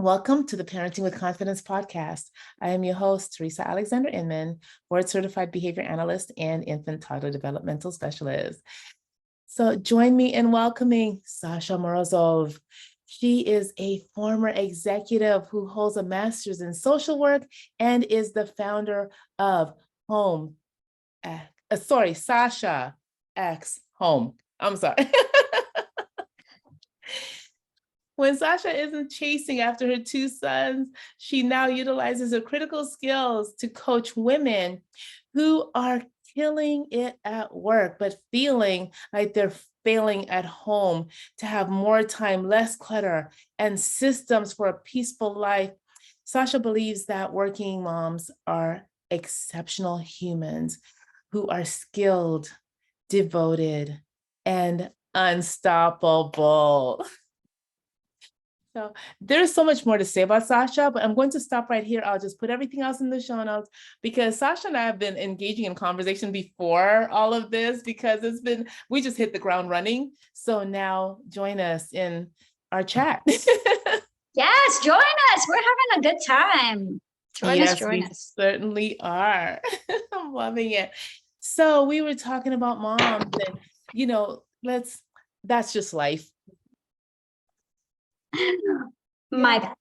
Welcome to the Parenting with Confidence podcast. I am your host, Teresa Alexander Inman, board certified behavior analyst and infant toddler developmental specialist. So join me in welcoming Sasha Morozov. She is a former executive who holds a master's in social work and is the founder of Sasha X Home. I'm sorry. When Sasha isn't chasing after her two sons, she now utilizes her critical skills to coach women who are killing it at work, but feeling like they're failing at home to have more time, less clutter, and systems for a peaceful life. Sasha believes that working moms are exceptional humans who are skilled, devoted, and unstoppable. So there's so much more to say about Sasha, but I'm going to stop right here. I'll just put everything else in the show notes because Sasha and I have been engaging in conversation before all of this because we just hit the ground running. So now join us in our chat. Yes, join us. We're having a good time. Join us. Certainly are. I'm loving it. So we were talking about moms and, that's just life. My bad.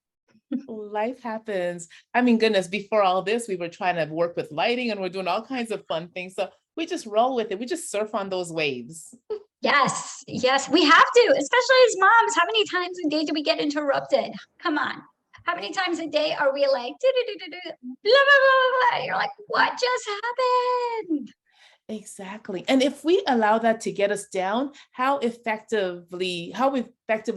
Life happens. I mean, goodness, before all this, we were trying to work with lighting and we're doing all kinds of fun things. So we just roll with it. We just surf on those waves. Yes, we have to, especially as moms. How many times a day do we get interrupted? Come on. How many times a day are we like, blah, blah, blah, blah. You're like, what just happened? Exactly. And if we allow that to get us down, how effectively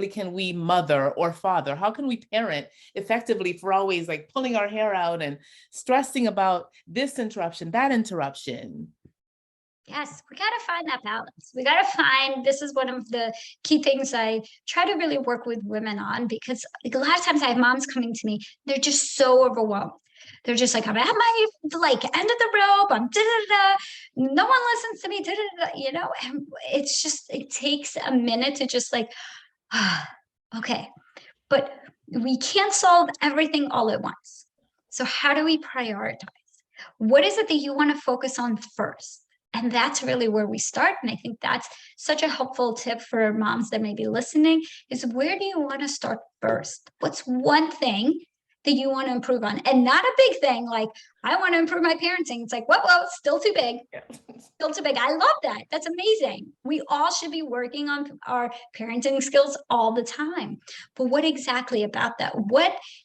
can we mother or father? How can we parent effectively if we're always like pulling our hair out and stressing about this interruption, that interruption? Yes, we got to find that balance. We got to find, this is one of the key things I try to really work with women on, because a lot of times I have moms coming to me, they're just so overwhelmed. They're just like, I'm at my end of the rope. I'm no one listens to me. And it's just, it takes a minute to just like, okay, but we can't solve everything all at once. So how do we prioritize? What is it that you want to focus on first? And that's really where we start. And I think that's such a helpful tip for moms that may be listening is, where do you want to start first? What's one thing that you want to improve on? And not a big thing like, I want to improve my parenting. It's like, whoa, still too big. Still too big. I love that. That's amazing. We all should be working on our parenting skills all the time. But what exactly about that?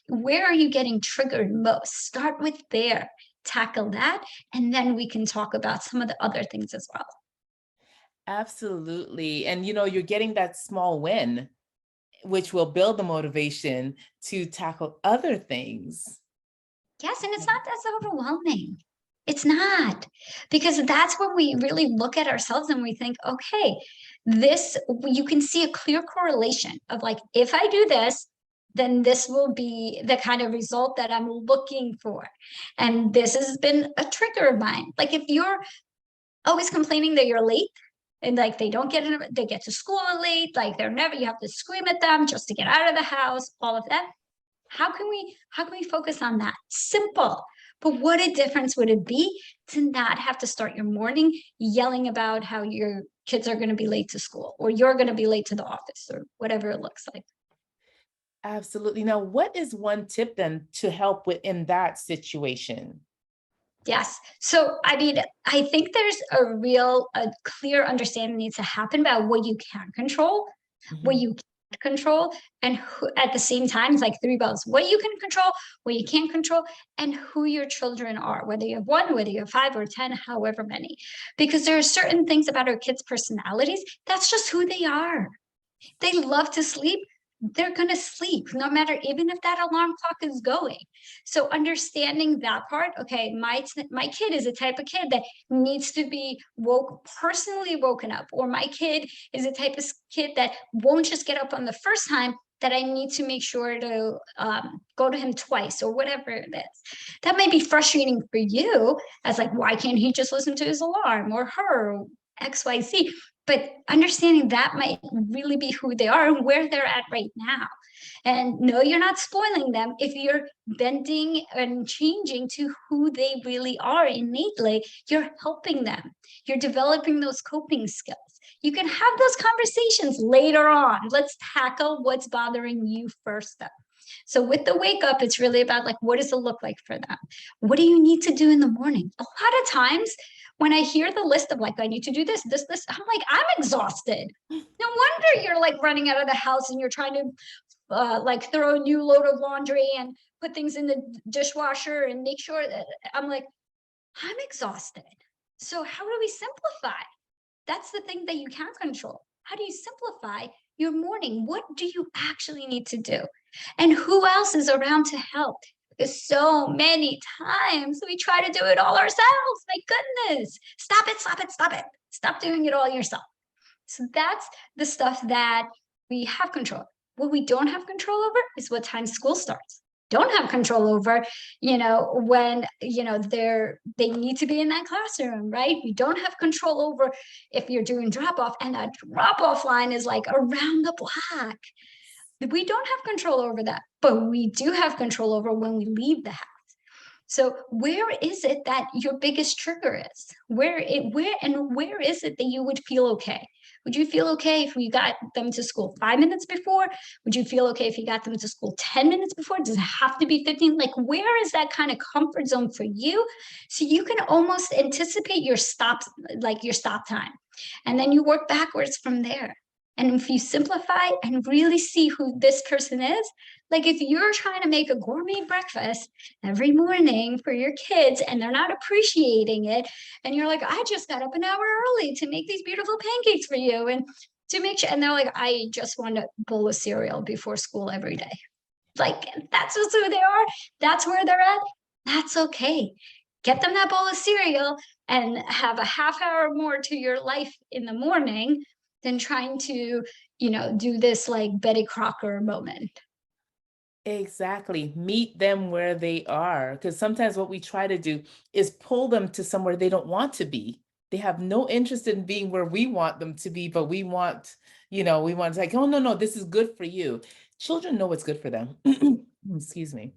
Where are you getting triggered most? Start with there. Tackle that, and then we can talk about some of the other things as well. Absolutely. And you're getting that small win, which will build the motivation to tackle other things. Yes, and it's not as overwhelming. It's not, because that's when we really look at ourselves and we think, okay, you can see a clear correlation of like, if I do this, then this will be the kind of result that I'm looking for. And this has been a trigger of mine. Like, if you're always complaining that you're late and like they get to school late, like you have to scream at them just to get out of the house, all of that. How can we focus on that? Simple. But what a difference would it be to not have to start your morning yelling about how your kids are going to be late to school, or you're going to be late to the office, or whatever it looks like. Absolutely. Now, what is one tip then to help within that situation? Yes. So, I mean, I think there's a clear understanding needs to happen about what you can control, what you can't control, and at the same time, it's like three bells: what you can control, what you can't control, and who your children are, whether you have one, whether you have 5 or 10, however many. Because there are certain things about our kids' personalities, that's just who they are. They love to sleep. They're going to sleep no matter, even if that alarm clock is going. So understanding that part, okay, my kid is a type of kid that needs to be personally woken up, or my kid is a type of kid that won't just get up on the first time, that I need to make sure to go to him twice, or whatever it is. That may be frustrating for you as like, why can't he just listen to his alarm, or her, XYZ? But understanding that might really be who they are and where they're at right now. And no, you're not spoiling them if you're bending and changing to who they really are innately. You're helping them. You're developing those coping skills. You can have those conversations later on. Let's tackle what's bothering you first, though. So with the wake up, it's really about like, what does it look like for them? What do you need to do in the morning? A lot of times when I hear the list of like, I need to do this, I'm like, I'm exhausted. No wonder you're like running out of the house and you're trying to like throw a new load of laundry and put things in the dishwasher and make sure that I'm like, I'm exhausted. So how do we simplify? That's the thing that you can control. How do you simplify your morning? What do you actually need to do? And who else is around to help? Because so many times we try to do it all ourselves. My goodness. Stop it, stop it, stop it. Stop doing it all yourself. So that's the stuff that we have control. What we don't have control over is what time school starts. Don't have control over, when, they need to be in that classroom, right? We don't have control over if you're doing drop off and that drop off line is like around the block. We don't have control over that, but we do have control over when we leave the house. So where is it that your biggest trigger is? Where is it that you would feel okay? Would you feel okay if we got them to school 5 minutes before? Would you feel okay if you got them to school 10 minutes before? Does it have to be 15? Like, where is that kind of comfort zone for you? So you can almost anticipate your stop time. And then you work backwards from there. And if you simplify and really see who this person is, like if you're trying to make a gourmet breakfast every morning for your kids and they're not appreciating it, and you're like, I just got up an hour early to make these beautiful pancakes for you, and to make sure, and they're like, I just want a bowl of cereal before school every day. Like, that's just who they are. That's where they're at. That's okay. Get them that bowl of cereal and have a half hour more to your life in the morning than trying to, do this like Betty Crocker moment. Exactly. Meet them where they are. Because sometimes what we try to do is pull them to somewhere they don't want to be. They have no interest in being where we want them to be, but we want to like, oh, no, this is good for you. Children know what's good for them. Excuse me.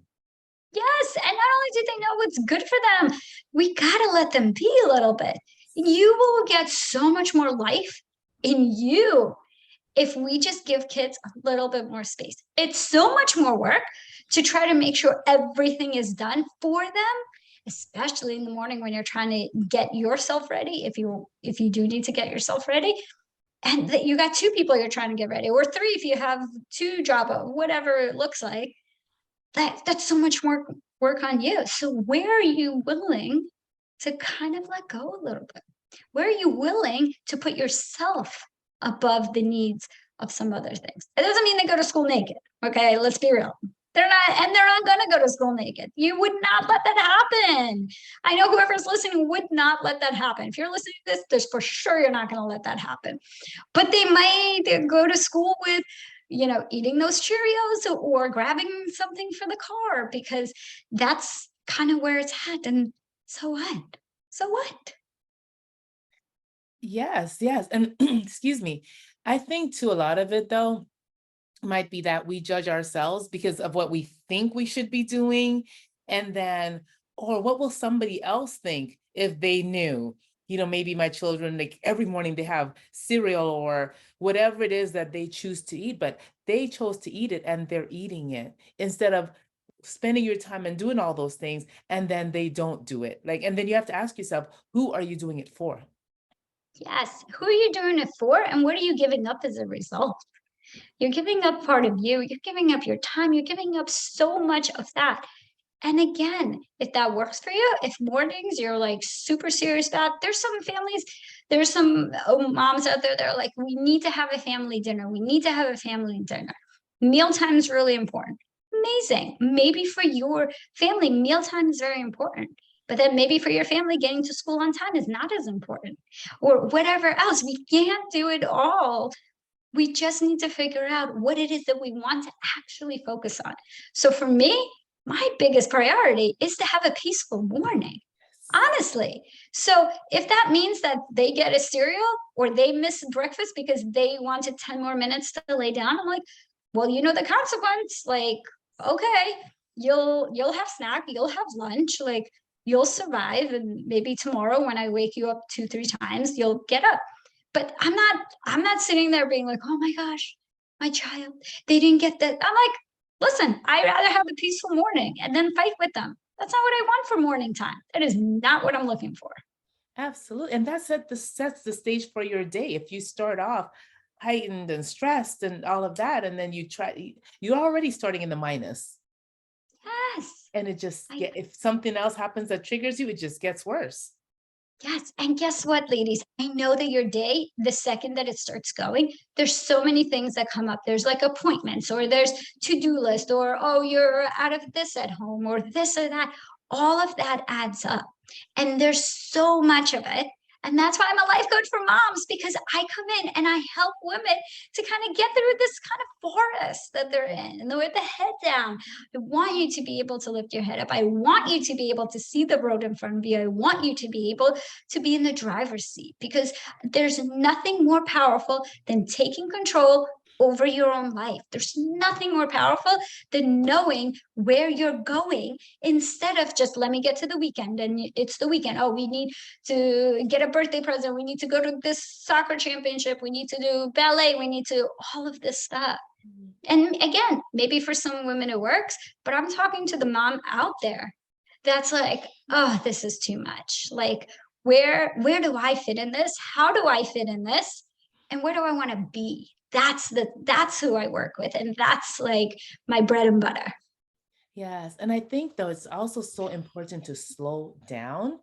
Yes. And not only do they know what's good for them, we got to let them be a little bit. You will get so much more life in you if we just give kids a little bit more space. It's so much more work to try to make sure everything is done for them, especially in the morning when you're trying to get yourself ready, if you do need to get yourself ready, and that you got two people you're trying to get ready, or three if you have two job, whatever it looks like. That's so much more work on you. So where are you willing to kind of let go a little bit? Where are you willing to put yourself above the needs of some other things? It doesn't mean they go to school naked. Okay, let's be real. They're not going to go to school naked. You would not let that happen. I know whoever's listening would not let that happen. If you're listening to this, there's for sure you're not going to let that happen. But they might go to school with, eating those Cheerios or grabbing something for the car, because that's kind of where it's at. And so what? So what? Yes, yes. And excuse me. I think too, a lot of it though might be that we judge ourselves because of what we think we should be doing. And then, or what will somebody else think if they knew? Maybe my children, like every morning they have cereal or whatever it is that they choose to eat, but they chose to eat it and they're eating it instead of spending your time and doing all those things, and then they don't do it. Like, and then you have to ask yourself, who are you doing it for? Yes. Who are you doing it for? And what are you giving up as a result? You're giving up part of you. You're giving up your time. You're giving up so much of that. And again, if that works for you, if mornings you're like super serious about, there's some families, there's some moms out there that are like, we need to have a family dinner. We need to have a family dinner. Mealtime is really important. Amazing. Maybe for your family, mealtime is very important. But then maybe for your family, getting to school on time is not as important, or whatever else. We can't do it all. We just need to figure out what it is that we want to actually focus on. So for me, my biggest priority is to have a peaceful morning, honestly. So if that means that they get a cereal or they miss breakfast because they wanted 10 more minutes to lay down, I'm like, well, you know the consequence, like, okay, you'll have snack, you'll have lunch, like you'll survive, and maybe tomorrow when I wake you up 2, 3 times, you'll get up. But I'm not sitting there being like, oh my gosh, my child, they didn't get that. I'm like, listen, I'd rather have a peaceful morning and then fight with them. That's not what I want for morning time. That is not what I'm looking for. Absolutely. And sets the stage for your day. If you start off heightened and stressed and all of that, and then you're already starting in the minus. Yes. And it just I if something else happens that triggers you, it just gets worse. Yes, and guess what, ladies? I know that your day, the second that it starts going, there's so many things that come up. There's like appointments, or there's to-do list, or oh, you're out of this at home, or this or that. All of that adds up. And there's so much of it. And that's why I'm a life coach for moms, because I come in and I help women to kind of get through this kind of forest that they're in, and with the head down. I want you to be able to lift your head up. I want you to be able to see the road in front of you. I want you to be able to be in the driver's seat, because there's nothing more powerful than taking control over your own life. There's nothing more powerful than knowing where you're going, instead of just let me get to the weekend and it's the weekend. Oh, we need to get a birthday present. We need to go to this soccer championship. We need to do ballet. We need to all of this stuff. And again, maybe for some women it works, but I'm talking to the mom out there that's like, oh, this is too much. Like, where do I fit in this? How do I fit in this? And where do I want to be? That's who I work with. And that's like my bread and butter. Yes. And I think though it's also so important to slow down.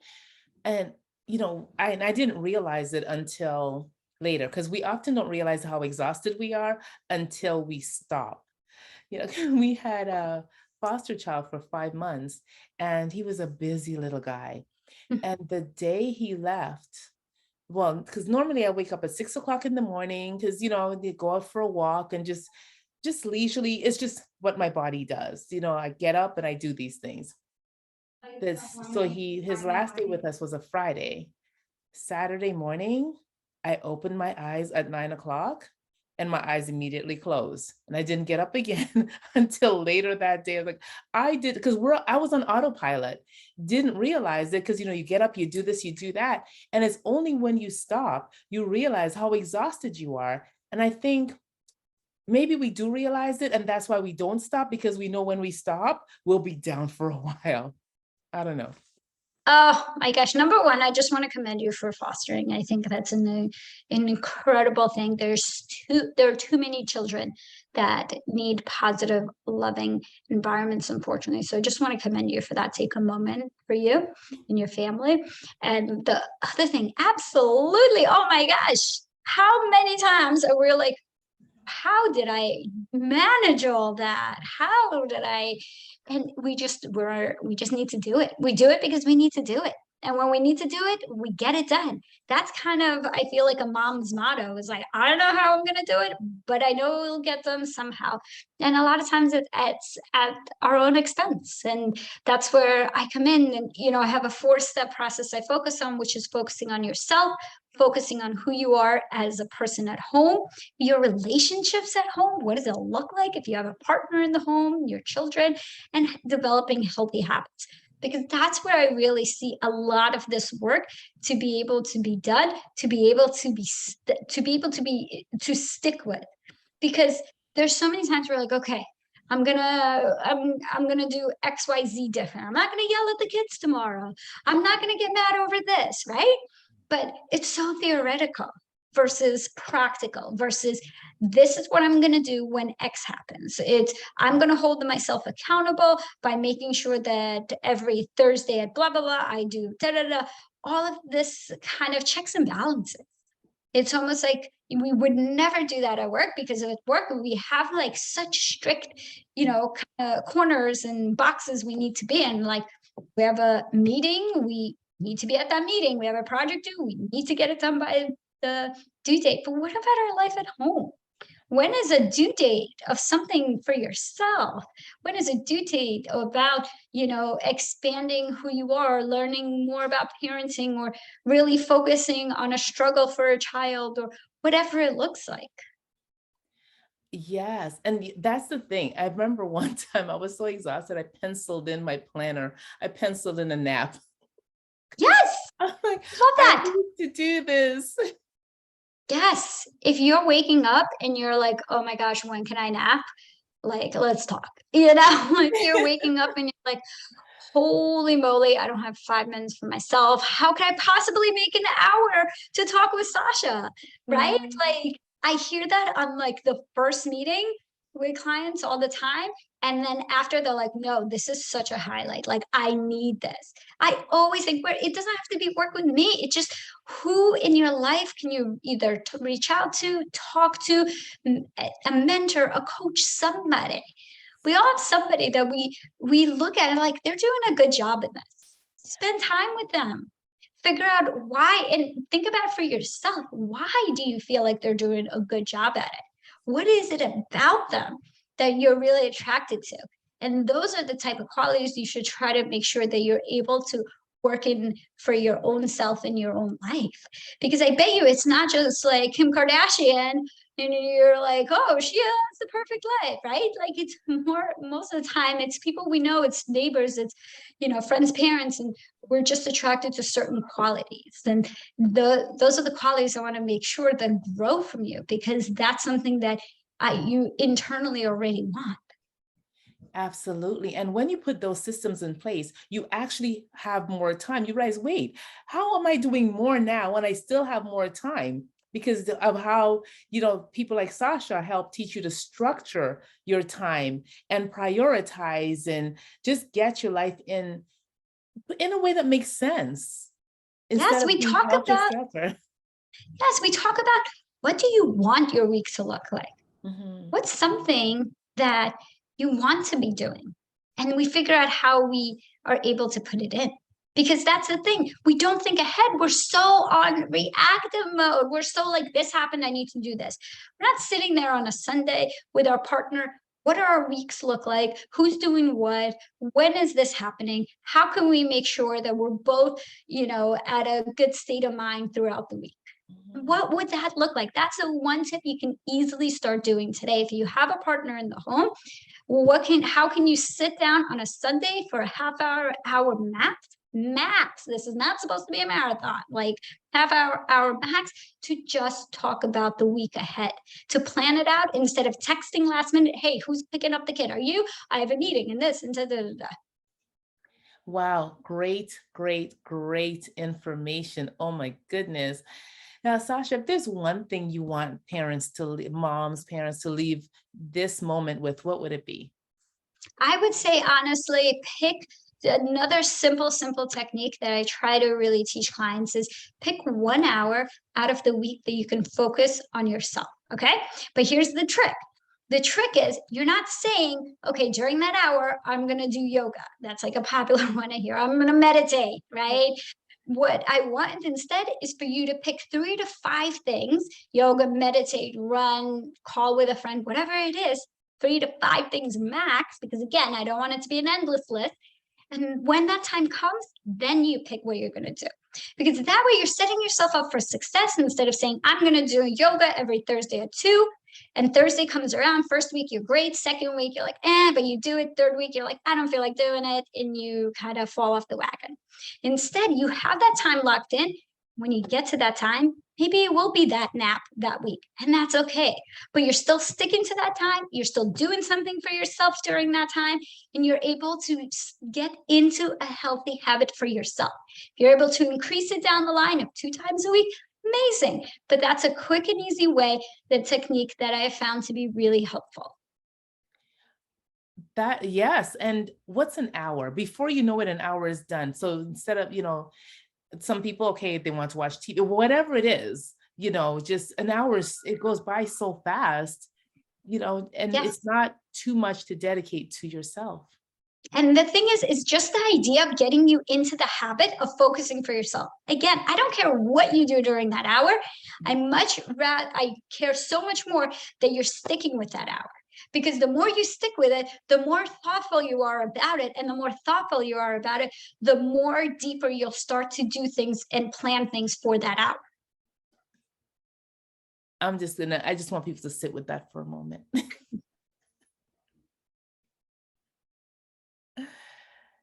And I didn't realize it until later, because we often don't realize how exhausted we are until we stop. We had a foster child for 5 months, and he was a busy little guy. And the day he left, well, because normally I wake up at 6 o'clock in the morning, because they go out for a walk and just leisurely, it's just what my body does. I get up and I do these things. His last day with us was a Friday. Saturday morning, I opened my eyes at 9 o'clock, and my eyes immediately closed, and I didn't get up again until later that day. I was like, I did, because I was on autopilot, didn't realize it, because you get up, you do this, you do that, and it's only when you stop you realize how exhausted you are. And I think maybe we do realize it, and that's why we don't stop, because we know when we stop we'll be down for a while. I don't know. Oh my gosh. Number one, I just want to commend you for fostering. I think that's an incredible thing. There are too many children that need positive, loving environments, unfortunately. So I just want to commend you for that. Take a moment for you and your family. And the other thing, absolutely. Oh my gosh. How many times are we like, how did I manage all that? How did I? And we just need to do it. We do it because we need to do it. And when we need to do it, we get it done. That's kind of, I feel like a mom's motto is like, I don't know how I'm going to do it, but I know it'll get done somehow. And a lot of times it's at our own expense. And that's where I come in, and, I have a 4-step process I focus on, which is focusing on yourself, focusing on who you are as a person at home, your relationships at home. What does it look like if you have a partner in the home, your children, and developing healthy habits? Because that's where I really see a lot of this work to be able to be done, to be able to stick with. Because there's so many times we're like, okay, I'm gonna do XYZ different. I'm not gonna yell at the kids tomorrow. I'm not gonna get mad over this, right? But it's so theoretical versus practical, versus this is what I'm going to do when X happens. I'm going to hold myself accountable by making sure that every Thursday at blah blah blah I do da da da. All of this kind of checks and balances. It's almost like we would never do that at work, because at work we have like such strict, corners and boxes we need to be in. Like, we have a meeting, we need to be at that meeting. We have a project due, we need to get it done by the due date. But what about our life at home? When is a due date of something for yourself? When is a due date about, expanding who you are, learning more about parenting, or really focusing on a struggle for a child, or whatever it looks like? Yes. And that's the thing. I remember one time I was so exhausted, I penciled in my planner. I penciled in a nap. Yes, I'm like, love I that. need to do this. Yes. If you're waking up and you're like, oh my gosh, when can I nap? Like, let's talk. If you're waking up and you're like, holy moly, I don't have 5 minutes for myself. How can I possibly make an hour to talk with Sasha? Right? Mhm. Like, I hear that on like the first meeting with clients all the time. And then after they're like, no, this is such a highlight. Like, I need this. I always think where it doesn't have to be work with me. It's just who in your life can you either reach out to, talk to, a mentor, a coach, somebody. We all have somebody that we look at and like they're doing a good job in this. Spend time with them. Figure out why and think about it for yourself. Why do you feel like they're doing a good job at it? What is it about them that you're really attracted to? And those are the type of qualities you should try to make sure that you're able to work in for your own self in your own life. Because I bet you it's not just like Kim Kardashian and you're like, oh, she has the perfect life, right? Like it's more, most of the time, it's people we know, it's neighbors, it's, friends, parents, and we're just attracted to certain qualities. And those are the qualities I want to make sure that grow from you because that's something that you internally already want. Absolutely. And when you put those systems in place, you actually have more time. You realize, wait, how am I doing more now when I still have more time? Because of how, people like Sasha help teach you to structure your time and prioritize and just get your life in a way that makes sense instead Yes, of we being talk helter about, skelter. yes, we talk about what do you want your week to look like? Mhm. What's something that you want to be doing? And we figure out how we are able to put it in. Because that's the thing. We don't think ahead. We're so on reactive mode. We're so like, this happened. I need to do this. We're not sitting there on a Sunday with our partner. What do our weeks look like? Who's doing what? When is this happening? How can we make sure that we're both, at a good state of mind throughout the week? Mhm. What would that look like? That's a one tip you can easily start doing today. If you have a partner in the home, how can you sit down on a Sunday for a hour max? Max. This is not supposed to be a marathon, like hour max to just talk about the week ahead, to plan it out instead of texting last minute. Hey, who's picking up the kid? Are you? I have a meeting and this and da, da, da, da. Wow, great, great, great information. Oh my goodness. Now, Sasha, if there's one thing you want parents to, moms, parents to leave this moment with, what would it be? I would say honestly, pick another simple technique that I try to really teach clients is pick 1 hour out of the week that you can focus on yourself. Okay. But here's the trick. The trick is you're not saying, okay, during that hour, I'm going to do yoga. That's like a popular one I hear. I'm going to meditate, right? What I want instead is for you to pick 3 to 5 things yoga, meditate, run, call with a friend, whatever it is 3 to 5 things max, because again, I don't want it to be an endless list. And when that time comes, then you pick what you're going to do. Because that way you're setting yourself up for success instead of saying, I'm going to do yoga every Thursday at 2. And Thursday comes around. First week, you're great. Second week, you're like, but you do it. Third week, you're like, I don't feel like doing it. And you kind of fall off the wagon. Instead, you have that time locked in. When you get to that time, maybe it will be that nap that week. And that's okay. But you're still sticking to that time. You're still doing something for yourself during that time. And you're able to get into a healthy habit for yourself. If you're able to increase it down the line of 2 times a week, amazing. But that's a quick and easy way, the technique that I have found to be really helpful. That, yes. And what's an hour? Before you know it, an hour is done. So instead of, some people, okay, they want to watch TV, whatever it is, just an hour, it goes by so fast, and Yes. it's not too much to dedicate to yourself. And the thing is just the idea of getting you into the habit of focusing for yourself. Again, I don't care what you do during that hour. I care so much more that you're sticking with that hour. Because the more you stick with it, the more thoughtful you are about it. And the more thoughtful you are about it, the more deeper you'll start to do things and plan things for that hour. I just want people to sit with that for a moment.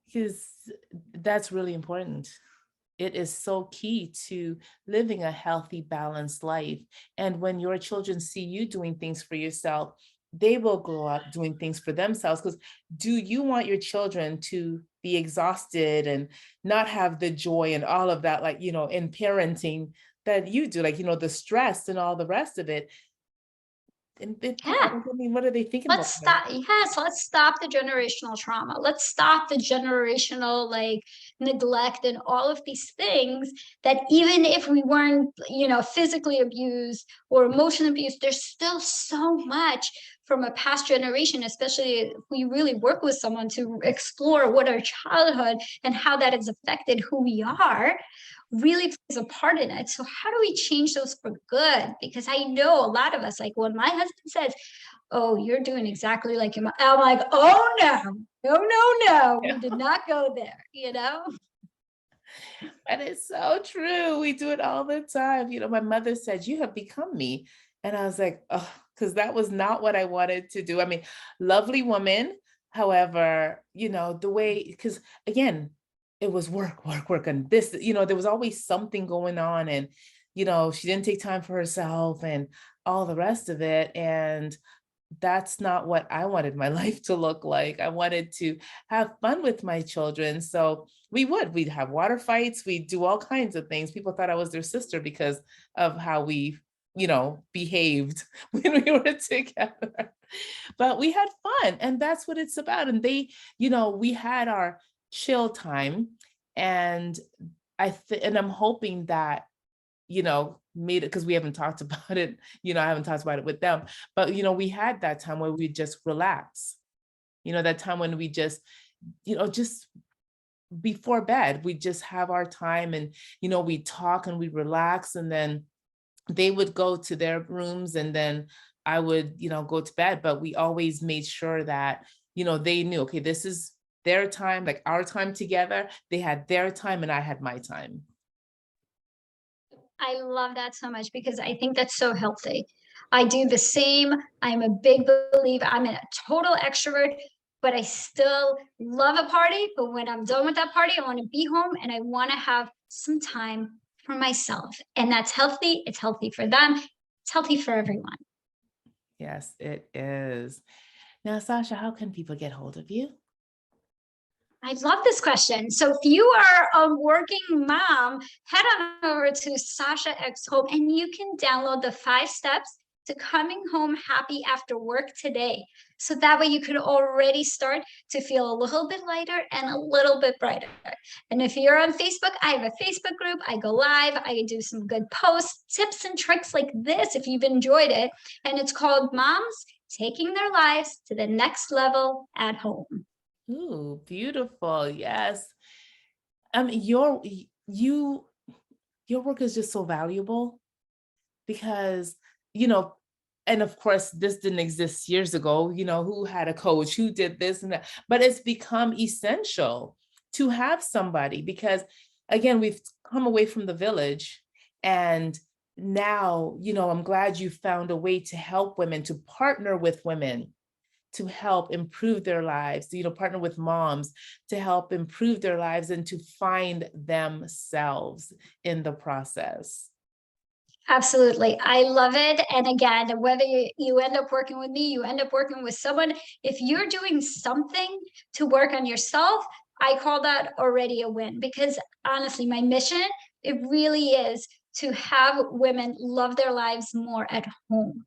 Because that's really important. It is so key to living a healthy, balanced life. And when your children see you doing things for yourself, they will grow up doing things for themselves. Because do you want your children to be exhausted and not have the joy and all of that, like, in parenting that you do, like, the stress and all the rest of it? And Yeah. I mean, what are they thinking about? Let's stop. Yes, let's stop the generational trauma. Let's stop the generational like neglect and all of these things that even if we weren't, physically abused or emotionally abused, there's still so much from a past generation, especially if we really work with someone to explore what our childhood and how that has affected who we are really plays a part in it. So how do we change those for good? Because I know a lot of us, like when my husband says, oh, you're doing exactly like your mom. I'm like, oh no, we did not go there, And it's so true. We do it all the time. My mother said, you have become me. And I was like, oh, because that was not what I wanted to do. I mean, lovely woman. However, the way, because again, it was work, work, work. And this, there was always something going on. And, she didn't take time for herself and all the rest of it. And that's not what I wanted my life to look like. I wanted to have fun with my children. So we'd have water fights. We'd do all kinds of things. People thought I was their sister because of how we, behaved when we were together. But we had fun, and that's what it's about. And we had our chill time. And and I'm hoping that made it, because we haven't talked about it, I haven't talked about it with them, but we had that time where we just relax, that time when we just before bed, we just have our time and we talk and we relax, and then they would go to their rooms and then I would go to bed. But we always made sure that they knew, okay, this is their time, like our time together. They had their time and I had my time. I love that so much because I think that's so healthy. I do the same. I'm a big believer. I'm a total extrovert, but I still love a party. But when I'm done with that party, I want to be home and I want to have some time for myself. And that's healthy. It's healthy for them. It's healthy for everyone. Yes, it is. Now, Sasha, how can people get hold of you? I love this question. So if you are a working mom, head on over to Sasha X Home and you can download the 5 steps to coming home happy after work today. So that way you can already start to feel a little bit lighter and a little bit brighter. And if you're on Facebook, I have a Facebook group. I go live. I do some good posts, tips and tricks like this if you've enjoyed it. And it's called Moms Taking Their Lives to the Next Level at Home. Ooh, beautiful. Yes. Your work is just so valuable because, and of course, this didn't exist years ago, who had a coach, who did this and that, but it's become essential to have somebody because, again, we've come away from the village and now, I'm glad you found a way to help women, to partner with women to help improve their lives, partner with moms to help improve their lives and to find themselves in the process. Absolutely. I love it. And again, whether you end up working with me, you end up working with someone, if you're doing something to work on yourself, I call that already a win because honestly, my mission, it really is to have women love their lives more at home.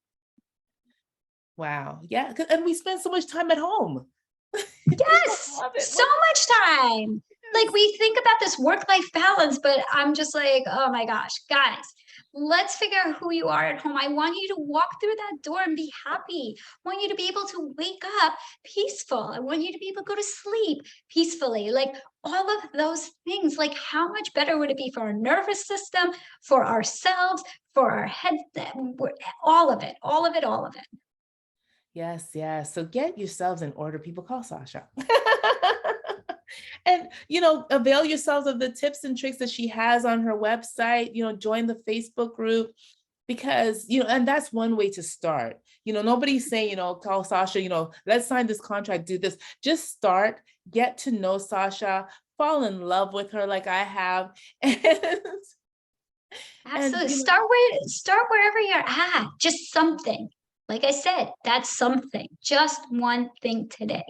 Wow. Yeah. And we spend so much time at home. Yes, so much time. Like we think about this work-life balance, but I'm just like, oh my gosh, guys, let's figure out who you are at home. I want you to walk through that door and be happy. I want you to be able to wake up peaceful. I want you to be able to go to sleep peacefully. Like all of those things, like how much better would it be for our nervous system, for ourselves, for our head, all of it, all of it, all of it. Yes, yes. So get yourselves in order. People call Sasha. And, avail yourselves of the tips and tricks that she has on her website, join the Facebook group, because, and that's one way to start. Nobody's saying, call Sasha, let's sign this contract, do this. Just start, get to know Sasha, fall in love with her like I have. And Absolutely. Start wherever you're at. Just something. Like I said, that's something. Just one thing today.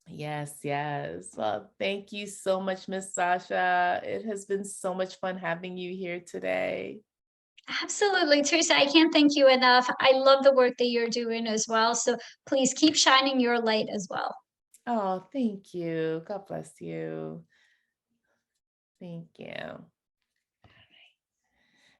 yes, yes. Well, thank you so much, Miss Sasha. It has been so much fun having you here today. Absolutely, Teresa. I can't thank you enough. I love the work that you're doing as well. So please keep shining your light as well. Oh, thank you. God bless you. Thank you.